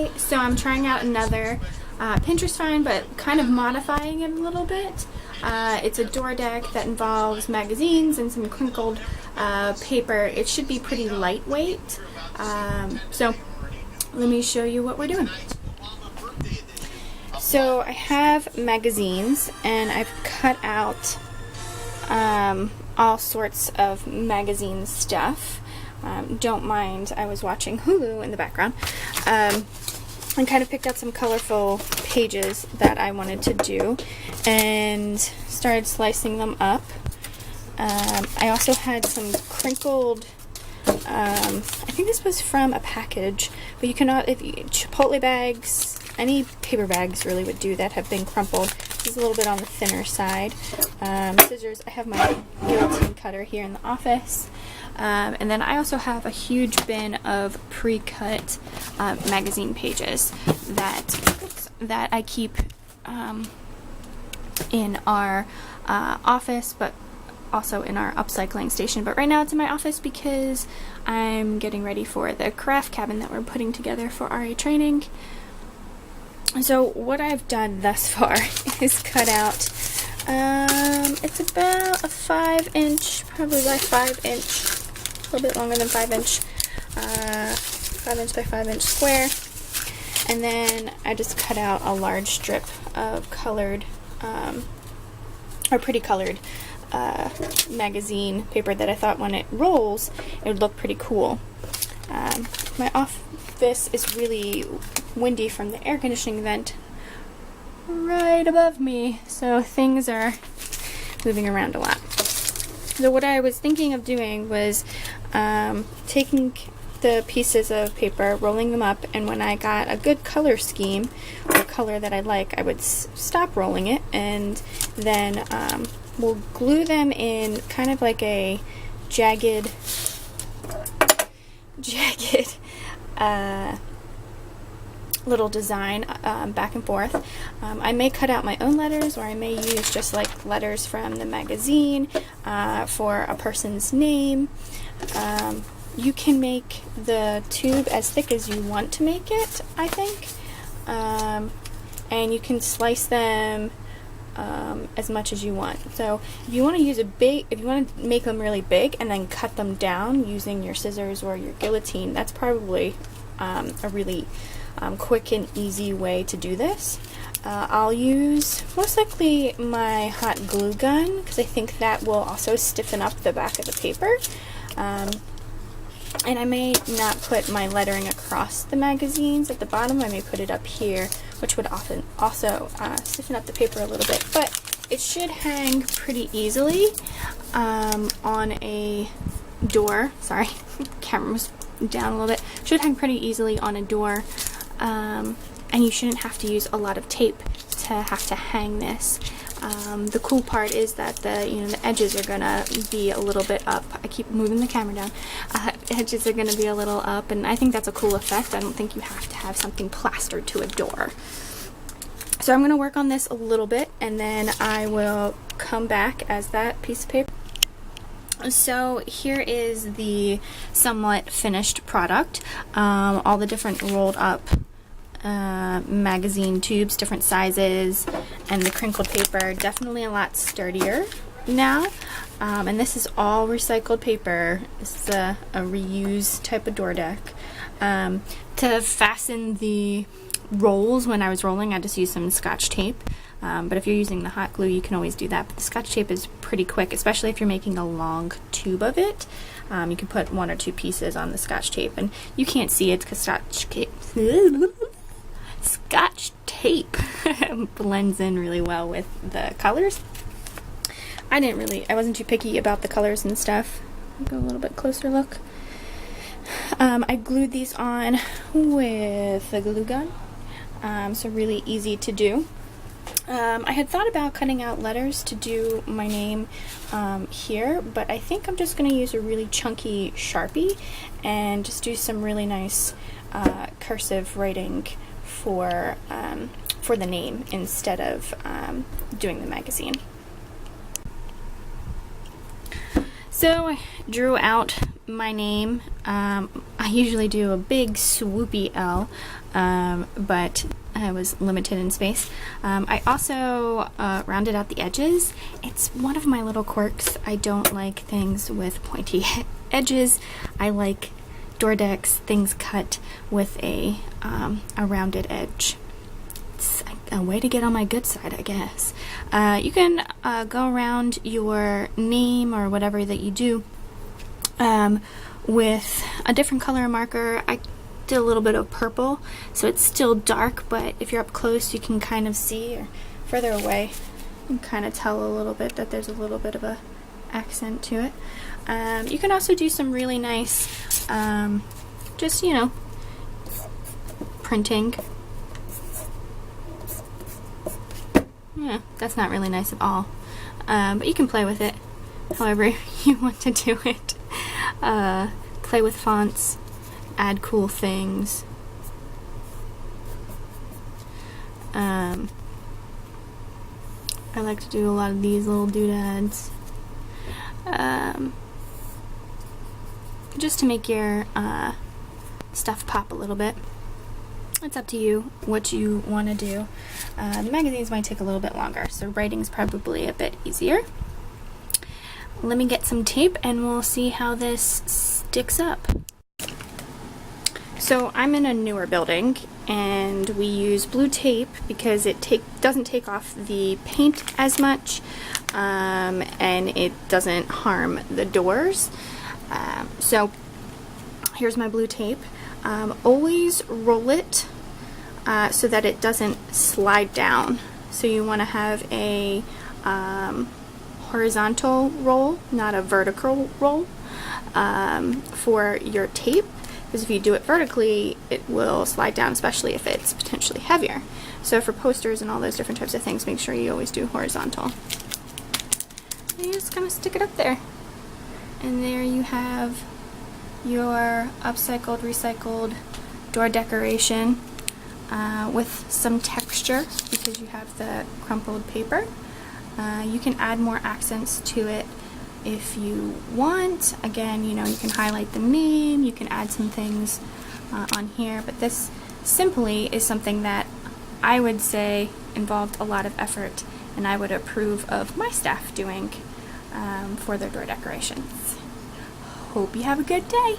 Okay, so I'm trying out another Pinterest find, but kind of modifying it a little bit. It's a door deck that involves magazines and some crinkled paper. It should be pretty lightweight. So let me show you what we're doing. So I have magazines, and I've cut out all sorts of magazine stuff. Don't mind, I was watching Hulu in the background. And kind of picked out some colorful pages that I wanted to do and started slicing them up. I also had some crinkled, I think this was from a package, but you cannot, if you, Chipotle bags, any paper bags really would do that have been crumpled. This is a little bit on the thinner side. Scissors, I have my guillotine cutter here in the office. And then I also have a huge bin of pre-cut magazine pages that I keep in our office, but also in our upcycling station. But right now it's in my office because I'm getting ready for the craft cabin that we're putting together for RA training. So what I've done thus far is cut out, it's about a 5-inch, probably by 5-inch, a little bit longer than 5-inch, 5-inch by 5-inch square, and then I just cut out a large strip of colored, or pretty colored magazine paper that I thought when it rolls it would look pretty cool. My office is really windy from the air conditioning vent right above me, so things are moving around a lot. So what I was thinking of doing was taking the pieces of paper, rolling them up, and when I got a good color scheme or color that I like, I would stop rolling it, and then we'll glue them in kind of like a jagged little design back and forth. I may cut out my own letters, or I may use just like letters from the magazine for a person's name. You can make the tube as thick as you want to make it, I think, and you can slice them as much as you want. So if you want to use if you want to make them really big and then cut them down using your scissors or your guillotine, that's probably a really quick and easy way to do this. I'll use most likely my hot glue gun because I think that will also stiffen up the back of the paper. And I may not put my lettering across the magazines at the bottom. I may put it up here, which would often also stiffen up the paper a little bit. But it should hang pretty easily on a door. Sorry, camera was down a little bit. Should hang pretty easily on a door, and you shouldn't have to use a lot of tape to have to hang this. The cool part is that the edges are gonna be a little bit up. I keep moving the camera down. Edges are gonna be a little up, and I think that's a cool effect. I don't think you have to have something plastered to a door. So I'm gonna work on this a little bit, and then I will come back as that piece of paper. So here is the somewhat finished product. All the different rolled up magazine tubes, different sizes, and the crinkled paper, definitely a lot sturdier now. And this is all recycled paper. This is a reuse type of door deck. To fasten the rolls, when I was rolling, I just used some Scotch tape. But if you're using the hot glue, you can always do that. But the Scotch tape is pretty quick, especially if you're making a long tube of it. You can put 1 or 2 pieces on the Scotch tape, and you can't see it because Scotch tape blends in really well with the colors. I wasn't too picky about the colors and stuff. Go a little bit closer look. I glued these on with a glue gun, so really easy to do. I had thought about cutting out letters to do my name here, but I think I'm just going to use a really chunky Sharpie and just do some really nice cursive writing for the name instead of doing the magazine. So I drew out my name. I usually do a big swoopy L, but I was limited in space. I also rounded out the edges. It's one of my little quirks. I don't like things with pointy edges. I like door decks, things cut with a rounded edge. It's a way to get on my good side, I guess. You can go around your name or whatever that you do with a different color marker. I did a little bit of purple, so it's still dark, but if you're up close you can kind of see, or further away you can kind of tell a little bit that there's a little bit of a accent to it. You can also do some really nice just, you know, printing. Yeah, that's not really nice at all, but you can play with it however you want to do it. Play with fonts, add cool things. I like to do a lot of these little doodads, just to make your stuff pop a little bit. It's up to you what you want to do. The magazines might take a little bit longer, so writing's probably a bit easier. Let me get some tape and we'll see how this sticks up. So I'm in a newer building and we use blue tape because it doesn't take off the paint as much, and it doesn't harm the doors. So here's my blue tape. Always roll it so that it doesn't slide down. So you want to have a horizontal roll, not a vertical roll, for your tape, because if you do it vertically it will slide down, especially if it's potentially heavier. So for posters and all those different types of things, make sure you always do horizontal. You just kind of stick it up there, and there you have your upcycled, recycled door decoration with some texture because you have the crumpled paper. You can add more accents to it if you want. Again, you know, you can highlight the name, you can add some things on here, but this simply is something that I would say involved a lot of effort, and I would approve of my staff doing for their door decorations. Hope you have a good day.